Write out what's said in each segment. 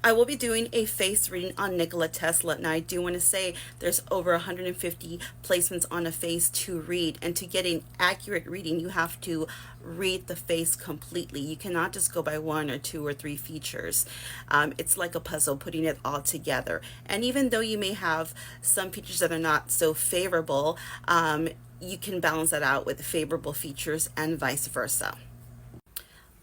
I will be doing a face reading on Nikola Tesla, and I do want to say there's over 150 placements on a face to read, and to get an accurate reading, you have to read the face completely. You cannot just go by one or two or three features. It's like a puzzle, putting it all together. And even though you may have some features that are not so favorable, you can balance that out with favorable features and vice versa.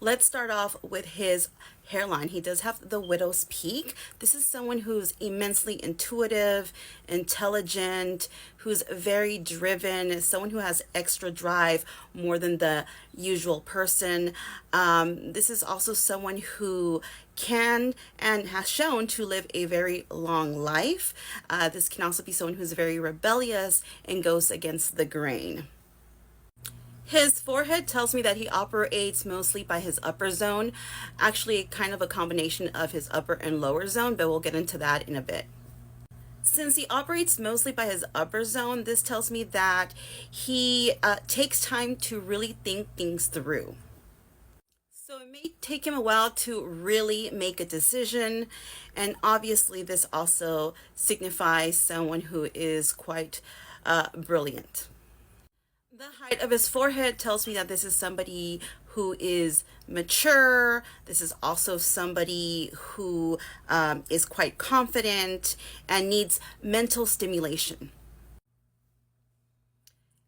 Let's start off with his hairline. He does have the widow's peak. This is someone who's immensely intuitive, intelligent, who's very driven, someone who has extra drive more than the usual person. This is also someone who can and has shown to live a very long life. This can also be someone who's very rebellious and goes against the grain. His forehead tells me that he operates mostly by his upper zone, actually kind of a combination of his upper and lower zone, but we'll get into that in a bit. Since he operates mostly by his upper zone, this tells me that he takes time to really think things through. So it may take him a while to really make a decision, and obviously this also signifies someone who is quite brilliant. The height of his forehead tells me that this is somebody who is mature. This is also somebody who is quite confident and needs mental stimulation.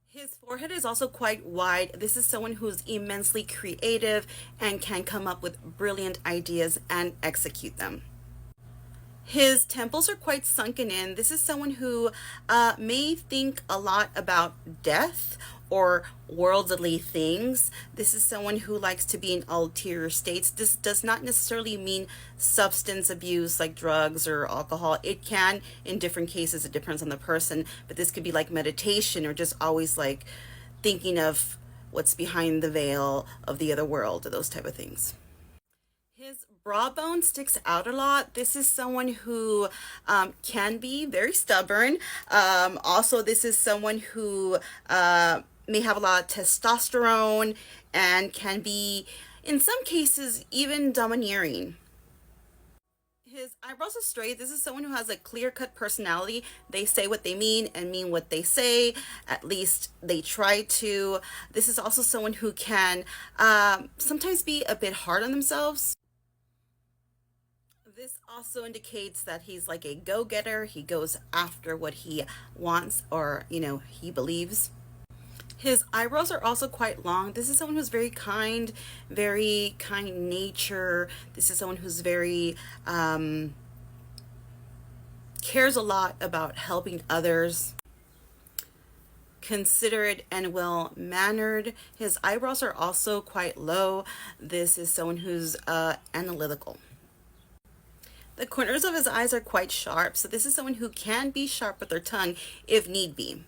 His forehead is also quite wide. This is someone who's immensely creative and can come up with brilliant ideas and execute them. His temples are quite sunken in. This is someone who may think a lot about death or worldly things. This is someone who likes to be in ulterior states. This does not necessarily mean substance abuse like drugs or alcohol. It can in different cases. It depends on the person, but this could be like meditation or just always like thinking of what's behind the veil of the other world or those type of things. His brow bone sticks out a lot. This is someone who can be very stubborn. Also, this is someone who may have a lot of testosterone and can be, in some cases, even domineering. His eyebrows are straight. This is someone who has a clear-cut personality. They say what they mean and mean what they say. At least they try to. This is also someone who can sometimes be a bit hard on themselves. This also indicates that he's like a go-getter. He goes after what he wants or, he believes. His eyebrows are also quite long. This is someone who's very kind nature. This is someone who's very, cares a lot about helping others. Considerate and well-mannered. His eyebrows are also quite low. This is someone who's analytical. The corners of his eyes are quite sharp, so this is someone who can be sharp with their tongue if need be.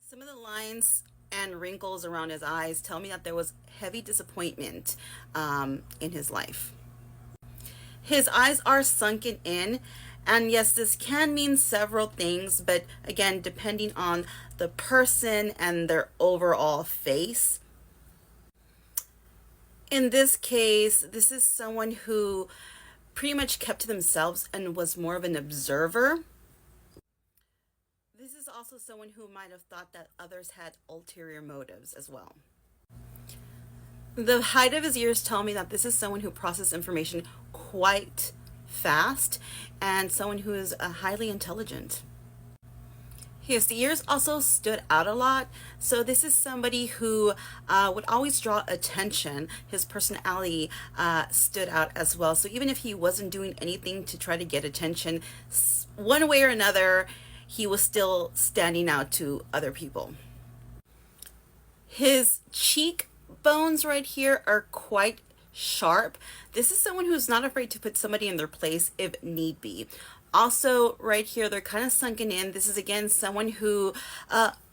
Some of the lines and wrinkles around his eyes tell me that there was heavy disappointment in his life. His eyes are sunken in, and yes, this can mean several things, but again, depending on the person and their overall face. In this case, this is someone who pretty much kept to themselves and was more of an observer. This is also someone who might have thought that others had ulterior motives as well. The height of his ears tell me that this is someone who processes information quite fast and someone who is highly intelligent. His ears also stood out a lot, so this is somebody who would always draw attention. His personality stood out as well, so even if he wasn't doing anything to try to get attention, one way or another, he was still standing out to other people. His cheekbones right here are quite sharp. This is someone who's not afraid to put somebody in their place if need be. Also, right here, they're kind of sunken in. This is, again, someone who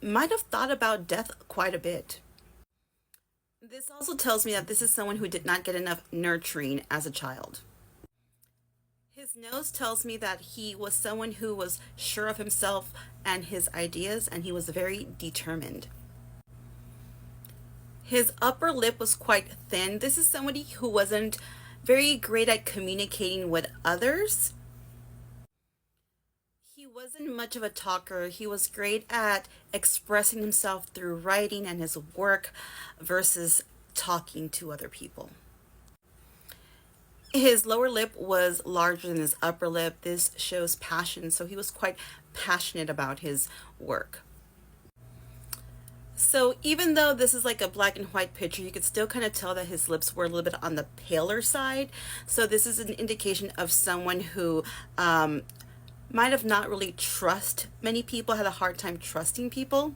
might have thought about death quite a bit. This also tells me that this is someone who did not get enough nurturing as a child. His nose tells me that he was someone who was sure of himself and his ideas, and he was very determined. His upper lip was quite thin. This is somebody who wasn't very great at communicating with others. He wasn't much of a talker. He was great at expressing himself through writing and his work versus talking to other people. His lower lip was larger than his upper lip. This shows passion, so he was quite passionate about his work. So even though this is like a black and white picture, you could still kind of tell that his lips were a little bit on the paler side. So this is an indication of someone who might have not really trust many people, had a hard time trusting people.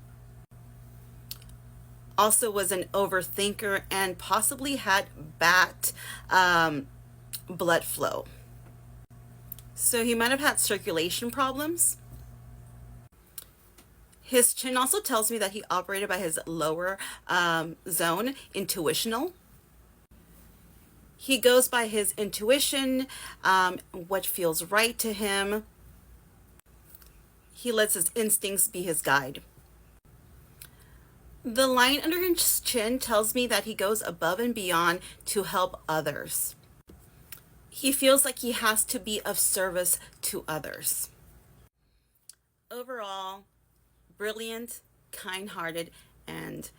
Also was an overthinker and possibly had bad blood flow. So he might have had circulation problems. His chin also tells me that he operated by his lower zone, intuitional. He goes by his intuition, what feels right to him. He lets his instincts be his guide. The line under his chin tells me that he goes above and beyond to help others. He feels like he has to be of service to others. Overall, brilliant, kind-hearted, and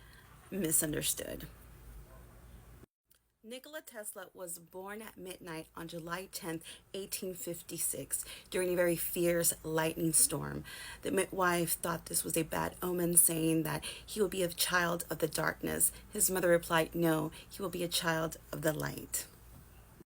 misunderstood. Nikola Tesla was born at midnight on July 10th, 1856, during a very fierce lightning storm. The midwife thought this was a bad omen, saying that he will be a child of the darkness. His mother replied, "No, he will be a child of the light."